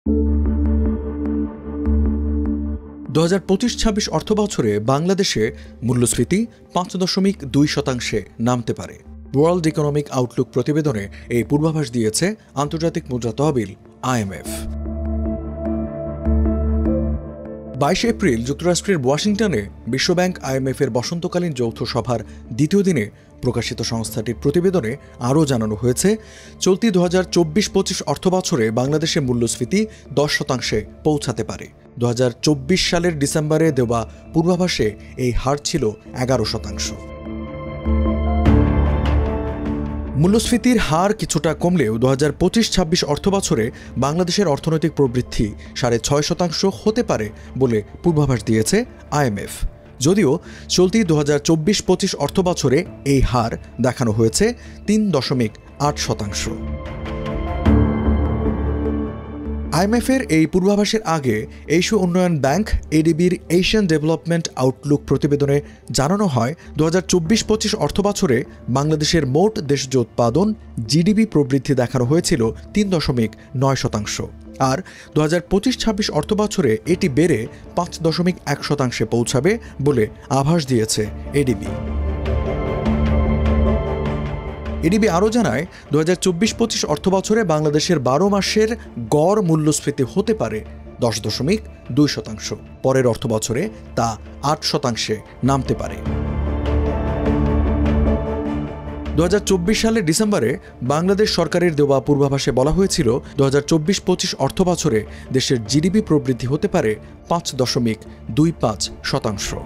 2025-26 অর্থবছরে বাংলাদেশে মূল্যস্ফীতি 5.2% নামতে পারে। ওয়ার্ল্ড ইকোনমিক আউটলুক প্রতিবেদনে এই পূর্বাভাস দিয়েছে আন্তর্জাতিক মুদ্রা তহবিল IMF। 22 এপ্রিল যুক্তরাষ্ট্রের ওয়াশিংটনে বিশ্বব্যাংক IMF এর বসন্তকালীন যৌথ সভার দ্বিতীয় দিনে প্রকাশিত সংস্থাটির প্রতিবেদনে আরও জানানো হয়েছে, চলতি 2024-25 অর্থবছরে বাংলাদেশের মূল্যস্ফীতি 10% পৌঁছাতে পারে। 2024 সালের ডিসেম্বরে দেওয়া পূর্বাভাসে এই হার ছিল 11%। মূল্যস্ফীতির হার কিছুটা কমলেও 2025-26 অর্থবছরে বাংলাদেশের অর্থনৈতিক প্রবৃদ্ধি 6.5% হতে পারে বলে পূর্বাভাস দিয়েছে IMF। যদিও চলতি 2024-25 অর্থবছরে এই হার দেখানো হয়েছে 3.8%। IMF এর এই পূর্বাভাসের আগে এশীয় উন্নয়ন ব্যাংক ADBর এশিয়ান ডেভেলপমেন্ট আউটলুক প্রতিবেদনে জানানো হয় 2024-25 অর্থবছরে বাংলাদেশের মোট দেশজ উৎপাদন GDP প্রবৃদ্ধি দেখানো হয়েছিল 3.9%, আর 2025-26 অর্থবছরে এটি বেড়ে 5.1% পৌঁছাবে বলে আভাস দিয়েছে ADB। ADB আরও জানায় 2024-25 অর্থবছরে বাংলাদেশের 12 মাসের গড় মূল্যস্ফীতি হতে পারে 10.2%, পরের অর্থবছরে তা 8% নামতে পারে। 2024 সালের ডিসেম্বরে বাংলাদেশ সরকারের দেওয়া পূর্বাভাসে বলা হয়েছিল 2024-25 অর্থবছরে দেশের GDP প্রবৃদ্ধি হতে পারে 5.25%।